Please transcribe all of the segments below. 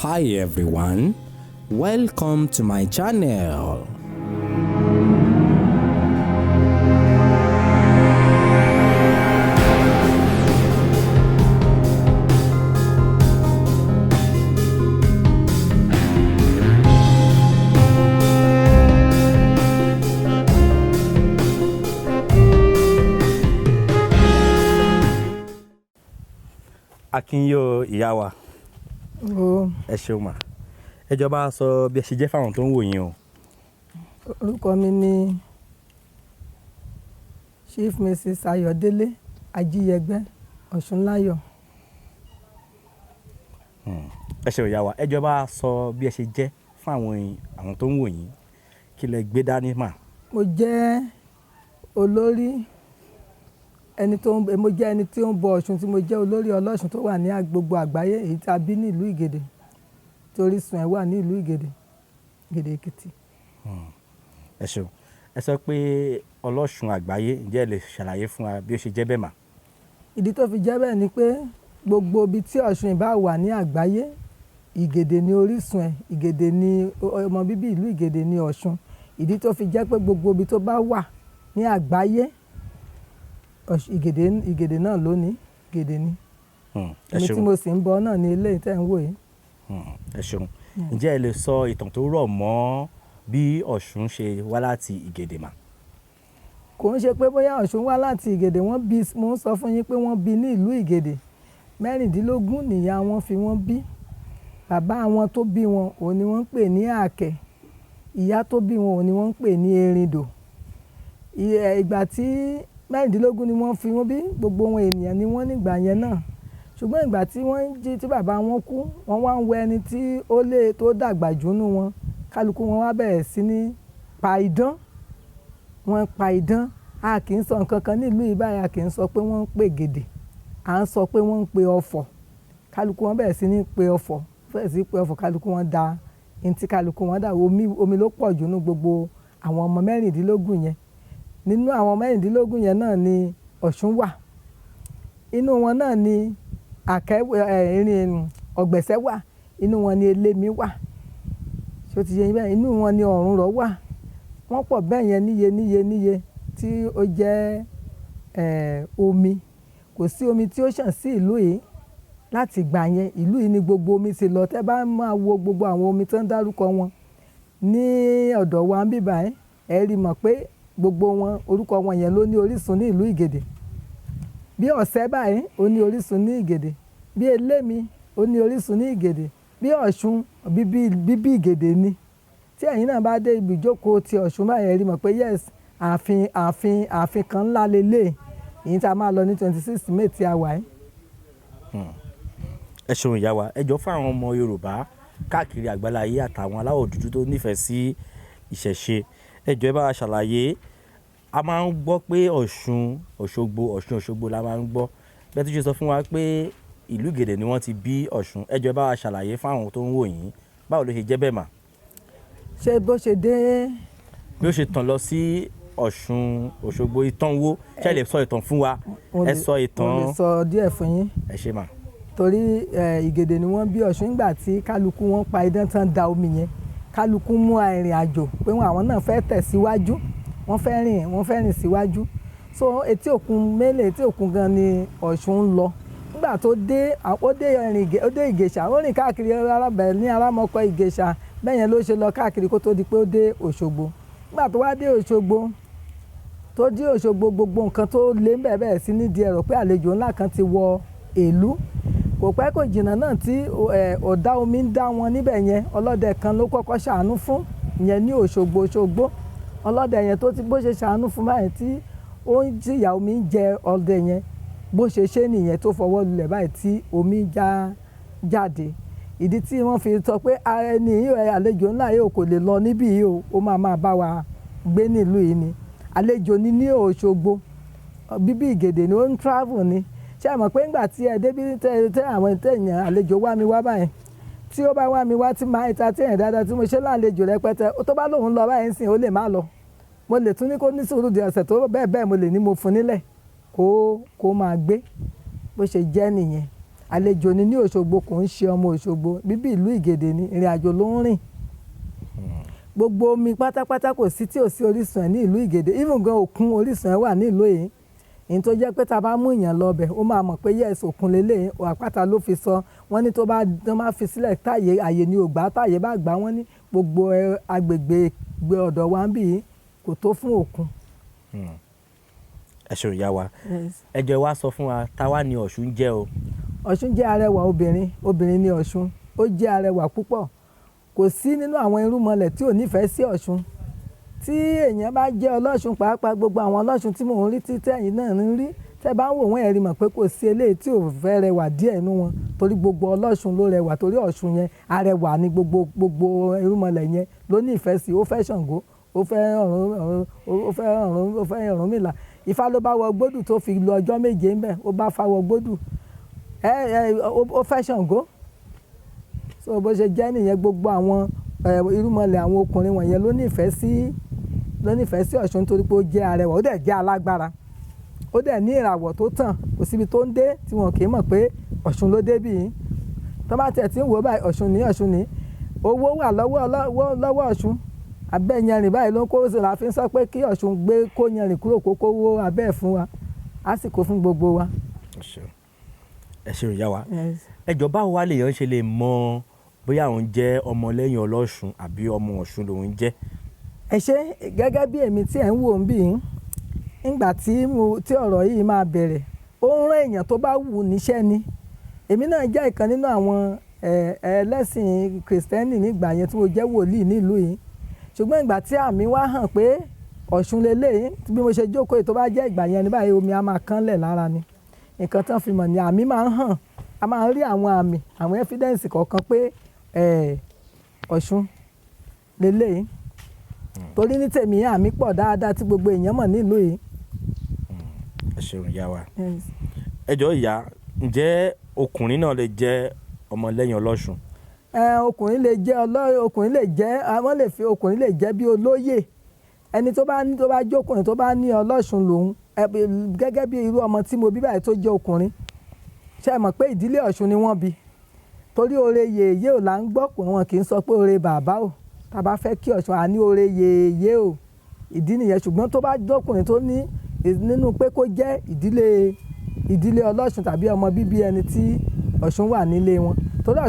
Hi everyone, welcome to my channel. Akínyó ìyá wa ẹ ṣeun mà ẹ jọ̀ọ́ sọ bí ẹ ṣe jẹ́ fáwọn tó ń wò yín o. Orúkọ mi ni Chief Mrs. Ayọ̀délé Ajíyẹgbẹ́ Ọ̀ṣúnláyọ̀. Ẹ ṣeun ìyá wa ẹ jọ̀ọ́ sọ bí ẹ ṣe jẹ́ fún àwọn tó ń wò yín, kí lẹ gbé dání mà. Mo jẹ́ olórí mo jẹ́ ẹni tí ó ń bọ Ọ̀ṣun, tí mo jẹ́ olórí ọlọ́ṣun tó wà ní gbogbo àgbáyé, èyí tí a bí ní ìlú Ìgèdè tí orísun ẹ̀ wà ní ìlú Ìgèdè Èkìtì. Ẹ ṣeun ẹ sọ pé ọlọ́ṣun àgbáyé, ǹjẹ́ ẹ lè ṣàlàyé fún wa bí ó ṣe jẹ́ bẹ́ẹ̀ mà. Ìdí tó fi jẹ́ bẹ́ẹ̀ ni pé gbogbo ibi tí Ọ̀ṣun ìbá wà ní àgbáyé, Ìgèdè ni orísun ẹ̀, Ìgèdè ni ọmọ bíbí ìlú Ìgèdè ni Ọ̀ṣun. Ìdí tó fi jẹ́ pé gbogbo ibi tó bá wà ní àgbáyé Ìgèdè náà lónìí, Ìgèdè ni. Èmi tí mo sì ń bọ náà ní ilé tẹ́ ń wò yìí. Ẹ ṣeun ǹjẹ́ ẹ lè sọ ìtàn tó rọ̀ mọ́ bí Ọ̀ṣun ṣe wá láti Ìgèdè mà. Kò ń ṣe pé bóyá Ọ̀ṣun wá láti Ìgèdè, mo ń sọ fún yín pé wọ́n bí ní ìlú Ìgèdè. 16 nìyá wọn fi wọ́n bí. Bàbá wọn tó bí wọn òun ni wọ́n ń pè ní Àkẹ́. Ìyá tó bí wọn òun ni wọ́n ń pè ní Erindò. Ìgbà tí 16 ni wọ́n fi wọ́n bí, gbogbo wọn ènìyàn ni wọ́n nígbà yẹn náà. Ṣùgbọ́n ìgbà tí wọ́n jí tí bàbá wọn kú, wọ́n wá ń wẹ ẹni tí tó dàgbà jù nínú wọn. Kálukú wọn wá bẹ̀rẹ̀ sí ní pa idán. Wọ́n pa idán. A kì í sọ nǹkan kan nílùú ìbáyà, a kì í sọ pé wọ́n ń pè gèdè. À ń sọ pé wọ́n ń pe ọfọ̀. Kálukú wọn bẹ̀rẹ̀ sí ní pe ọfọ̀. Bẹ̀rẹ̀ sí pe ọfọ̀, kálukú wọn da ntí kálukú wọn dà. Omi ló pọ̀ jù nínú gbogbo àwọn ọmọ 16 yẹn. Nínú àwọn 16 yẹn náà ni Ọ̀ṣun wà. Inú wọn náà ni Ọ̀gbẹ̀sẹ̀ wà. Inú wọn ni Elémi wà. Ṣé ó ti yé yín bẹ́ẹ̀? Inú wọn ni Ọ̀rúnrọ̀ wà. Wọ́n pọ̀ bẹ́ẹ̀ yẹn níye tí ó jẹ́ omi. Kò sí omi tí ó ṣàn sí ìlú yìí láti ìgbà yẹn. Ìlú yìí ni gbogbo omi ti lọ. Tẹ́ bá máa wo gbogbo àwọn omi tó ń dárúkọ wọn ní ọ̀dọ̀ wa ń bíbá ẹ rí mọ̀ pé gbogbo wọn orúkọ wọn yẹn ló ní orísun ní ìlú Ìgèdè. Bí Ọ̀sẹ́ báyìí ó ní orísun ní Ìgèdè. Bí Elémi ó ní orísun ní Ìgèdè. Bí Ọ̀ṣun bíbí Ìgèdè ni. Tí ẹ̀yin náà bá dé ibi ìjókòó ti Ọ̀ṣun báyìí ẹ rí mọ̀ pé yes, ààfin kan ńlá lélẹ̀ èyí tí a máa lọ ní 26 May tí a wà yìí. Ẹ ṣeun ìyá wa ẹ jọ̀ọ́ fún àwọn ọmọ Yorùbá káàkiri àgbáláyé àtàwọn aláwọ̀ dúdú tó nífẹ̀ẹ́ sí ìṣẹ̀ṣe, ẹ jọ̀ọ́ ẹ bá wa ṣàlàyé. A máa ń gbọ́ pé Ọ̀ṣun Òṣogbo la máa ń gbọ́. Bẹ́ẹ̀ tó ṣe sọ fún wa pé ìlú Ìgèdè ni wọ́n ti bí Ọ̀ṣun. Ẹ jọ̀ọ́ ẹ bá wa ṣàlàyé fún àwọn tó ń wò yín, báwo ló ṣe jẹ́ bẹ́ẹ̀ mà. Ṣé bó ṣe dé. Bí ó ṣe tàn lọ sí Ọ̀ṣun Òṣogbo, ìtàn wo ṣé ẹ lè sọ ìtàn fún wa. Ẹ sọ ìtàn. Mo lè sọ díẹ̀ fún yín. Ẹ ṣé mà. Torí Ìgèdè ni wọ́n bí Ọ̀ṣun. Nígbà tí kálukú wọn pa idán tán da omi yẹn, kálukú mú ìrìn àjò pé àwọn náà fẹ́ tẹ̀síwájú. Wọ́n fẹ́ rìn síwájú. So etí òkun gan ni Ọ̀ṣun ń lọ. Nígbà tó dé Ìgèṣà, ó rìn káàkiri ní Arámọkọ Ìgèṣà, bẹ́ẹ̀ yẹn ló ṣe lọ káàkiri kó tó di pé ó dé Òṣogbo. Nígbà tó wá dé Òṣogbo, gbogbo nǹkan tó lé bẹ̀rẹ̀ sí ní di ẹ̀rọ pé àlejò ńlá kan ti wọ ìlú. Kò pẹ́ kò jìnnà náà tí ọ̀dá omi ń dá wọn níbẹ̀ yẹn. Ọlọ́dẹ kan ló kọ́kọ́ ṣàánú fún ìyẹn ní Òṣogbo. Ọlọ́dẹ yẹn bó ṣe ṣàánú fún báyìí tí ó ń jìyà omi ń jẹ ọdẹ yẹn, bó ṣe nìyẹn tó fọwọ́ lulẹ̀ báyìí tí omi jáde. Ìdí tí wọ́n fi sọ pé ẹni yìí àlejò ńlá yìí kò lè lọ níbí yìí o, ó máa bá wa gbé nílùú yìí ni. Àlejò ni ní Òṣogbo, bíbí Ìgèdè ni ó ń travel ni. Ṣé ẹ mọ̀ pé nígbà tí ẹ débí tẹ́ àwọn èèyàn àlejò wá mi wá báyìí, tí ó bá wá mi wá tí máa ta tí èèyàn dáadáa tí mo ṣe lálejò rẹpẹtẹ, tó bá lóun lọ báyìí sìn ó lè má lọ. Mo lè tún ní kó ní sùúrù di ọ̀sẹ̀ tó bẹ́ẹ̀ mo lè ní mo fún nílẹ̀ kó máa gbé. Bó ṣe jẹ́ nìyẹn. àlejò ni ní Òṣogbo, kò ń ṣe ọmọ Òṣogbo, bíbí ìlú Ìgèdè ni, ìrìn àjò ló ń rìn. Gbogbo omi pátápátá kò sí tí ò sí orísun ẹ̀ ní ìlú Ìgèdè, even gan òkun orísun ẹ̀ wà ní ìlú yìí. Èyí tó jẹ́ pé tá a bá mú èèyàn lọ bẹ̀ ó máa mọ̀ pé yes òkun lélẹ̀, àpáta ló fi sọ. Wọ́n ní tó bá fi sílẹ̀ táyé àyè ni ò gbà, táyé bá gbà wọ́n ní gbogbo agbègbè ọ̀dọ̀ wa ń bì yìí kò tó fún òkun. Ẹ ṣeun ìyá wa, ẹ jọ̀ọ́ wá sọ fún wa táwa ni Ọ̀ṣun jẹ́ o. Ọ̀ṣun jẹ́ arẹwà obìnrin ni Ọ̀ṣun, ó jẹ́ arẹwà púpọ̀. Kò sí nínú àwọn irúnmọlẹ̀ tí ò nífẹ̀ẹ́ sí Ọ̀ṣun. Tí èèyàn bá jẹ́ ọlọ́ṣun, pàápàá gbogbo àwọn ọlọ́ṣun tí mò ń rí tí tẹ̀yin náà ń rí, tẹ́ bá ń wò wọ́n ẹ rí mọ̀ pé kò sí eléyìí tí ò fẹ́ rẹwà díẹ̀ nínú wọn, torí gbogbo ọlọ́ṣun ló rẹwà, torí Ọ̀ṣun yẹn arẹwà ni gbogbo irúnmọlẹ̀ yẹn ló nífẹ̀ẹ́ sí. Ó fẹ́ Ṣàngó, ó fẹ́ Ọ̀rúnmìlà. Ifá ló bá wọ gbódù tó fi lọ ọjọ́ méje ń bẹ̀, ó bá fa wọ gbódù. Ó fẹ́ Ṣàngó. So bó ṣe jẹ́ nìyẹn, gbogbo àwọn irúnmọlẹ̀ àwọn ọkùnrin wọ̀nyẹn ló nífẹ̀ẹ́ sí Ọ̀ṣun nítorí pé ó jẹ́ arẹwà, ó dẹ̀ jẹ́ alágbára, ó dẹ̀ ní ìràwọ̀ tó tàn, kò síbi tó ń dé tí wọn kì í mọ̀ pé Ọ̀ṣun ló dé bí yìí. Tó bá tẹ̀ tí ń wò báyìí Ọ̀ṣun ní owó wà lọ́wọ́ Ọ̀ṣun, abẹ́ yanrìn báyìí ló ń kó sí, la fi ń sọ pé kí Ọ̀ṣun gbé kó yanrìn kúrò kó kówó abẹ́ ẹ̀ fún wa, á sì kó fún gbogbo wa. Ẹ ṣeun ìyá wa, ẹ jọ̀ọ́ báwo wá lèèyàn ṣe lè mọ bóyá òun jẹ́ ọmọlẹ́yìn Ọlọ́ṣun àbí ọmọ Ọ̀ṣun lòun jẹ́? Ẹ ṣé, gẹ́gẹ́ bí èmi tí ẹ̀ ń wò ń bì yín, nígbà tí ọ̀rọ̀ yìí máa bẹ̀rẹ̀, ó ń rán èèyàn tó bá wù níṣẹ́ ni. Èmi náà jẹ́ ìkan nínú àwọn ẹlẹ́sìn Kìrìsìtẹ́nì nígbà yẹn tí mo jẹ́ wòlíì nílùú yìí. Ṣùgbọ́n ìgbà tí àmì wá hàn pé Ọ̀ṣun lélẹ̀, bí mo ṣe jókòó tó bá jẹ́ ìgbà yẹn ní báyìí omi á máa kánlẹ̀ lára ni. Nǹkan tán fi mọ̀ ni àmì máa ń hàn, a máa ń rí àwọn àmì, àwọn evidence kọ̀ọ̀kan pé Ọ̀ṣun lélẹ̀. Torí ní tèmi àmì pọ̀ dáadáa tí gbogbo èèyàn mọ̀ nílùú yìí. Ẹ ṣeun ìyá wa, ẹ jọ̀ọ́ ìyá, ǹjẹ́ ọkùnrin náà lè jẹ́ ọmọlẹ́yìn Ọlọ́ṣun? Ọkùnrin lè jẹ́ bí olóyè. Ẹni tó bá jókùnrin tó bá ní Ọlọ́ṣun lòun, gẹ́gẹ́ bí irú ọmọ tí mo bí báyìí tó jẹ́ ọkùnrin, ṣé mọ̀ pé ìdílé Ọ̀ṣun ni wọ́n bí. Torí oore yèyé ò là ń gbọ́ pé wọn kì í sọ pé oore bàbá o. Tá bá fẹ́ kí Ọ̀ṣun à ní oore yèyé o, ìdí nìyẹn. Ṣùgbọ́n tó bá jókùnrin tó ní nínú pé kó jẹ́ ìdílé Ọlọ́ṣun tàbí ọmọ bíbí ẹni tí Ọ̀ṣun wà nílé wọn, torí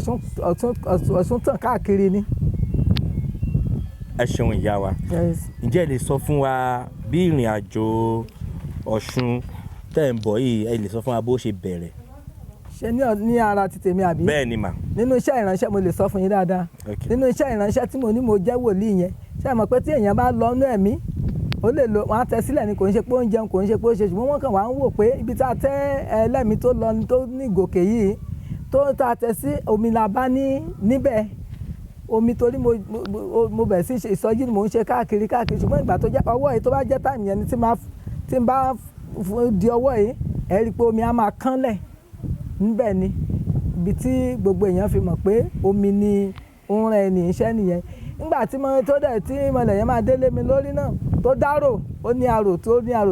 Ọ̀ṣun tàn káàkiri ni. Ẹ ṣeun ìyá wa, ǹjẹ́ ẹ lè sọ fún wa bí ìrìn àjò Ọ̀ṣun tẹ̀ ń bọ̀ yìí, ẹ lè sọ fún wa bó ṣe bẹ̀rẹ̀? Ṣé ní ara ti tèmi àbí? Bẹ́ẹ̀ ni mà. Nínú iṣẹ́ ìránṣẹ́ mo lè sọ fún yín dáadáa. Nínú iṣẹ́ ìránṣẹ́ tí mo ní mo jẹ́ wòlíì yẹn, ṣé mọ̀ pé tí èèyàn bá lọ inú ẹ̀mí, ó lè lo wọn á tẹ sílẹ̀ ni, kò ń ṣe pé ó ń jẹun, kò ń ṣe pé ó ṣe, ṣùgbọ́n wọ́n kàn wá ń wò pé ibi tá a tẹ́ ẹlẹ́mìí tó lọ tó ní ìgòkè yìí tó tá a tẹ sí omi la bá níbẹ̀. Omi torí mo bẹ̀rẹ̀ sí ṣe ìsọjí ni mò ń ṣe káàkiri, ṣùgbọ́n ìgbà tó jẹ́ ọwọ́ yìí tó bá jẹ́ táìmù yẹn ni tí n bá di ọwọ́ yìí, ẹ rí i pé omi á máa kánlẹ̀ níbẹ̀ ni. Ibi tí gbogbo èèyàn fi mọ̀ pé omi ni ó ń rán ẹni iṣẹ́ nìyẹn. Nígbà tí mọ̀lẹ̀ yẹn máa délé mi lórí náà tó dárò, ó ní arò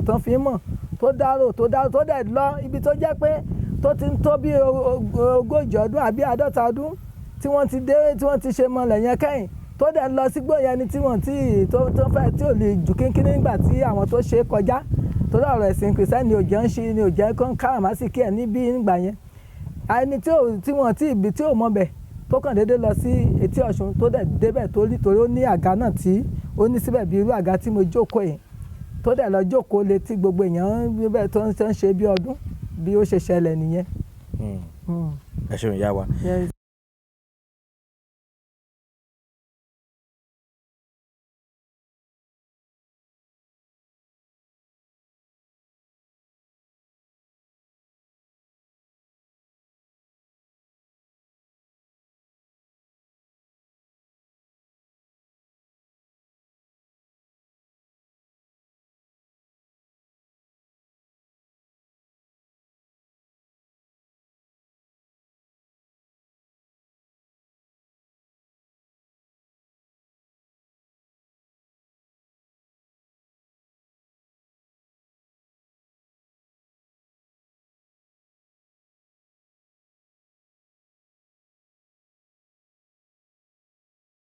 tán fi ń mọ̀, tó dárò tó dẹ̀ lọ ibi tó jẹ́ pé tó ti ń tó bí 40 ọdún àbí 50 ọdún tí wọ́n ti ṣe mọ̀lẹ̀ yẹn kẹ́yìn, tó dẹ̀ lọ sígbó yẹn ni tí wọ́n tí ò lè jù kínkín nígbà tí àwọn tó ṣe kọjá. Torí ọ̀rọ̀ ẹ̀sìn Kìrìsìtẹ́nì ni ò jẹ́ kó ń káràmásìkí ẹ̀ níbí nígbà yẹn. Ẹni tí wọ́n tí ò mọ̀ bẹ̀ tó kàn déédéé lọ sí etí Ọ̀ṣun tó dẹ̀ débẹ̀ torí ó ní àga náà tí ó ní síbẹ̀ bí irú àga tí mo jókòó yìí, tó dẹ̀ lọ jókòó létí gbogbo èèyàn níbẹ̀ tó ń ṣe bí ọdún bí ó ṣe ṣẹlẹ̀ nìyẹn. Ẹ ṣeun ìyá wa,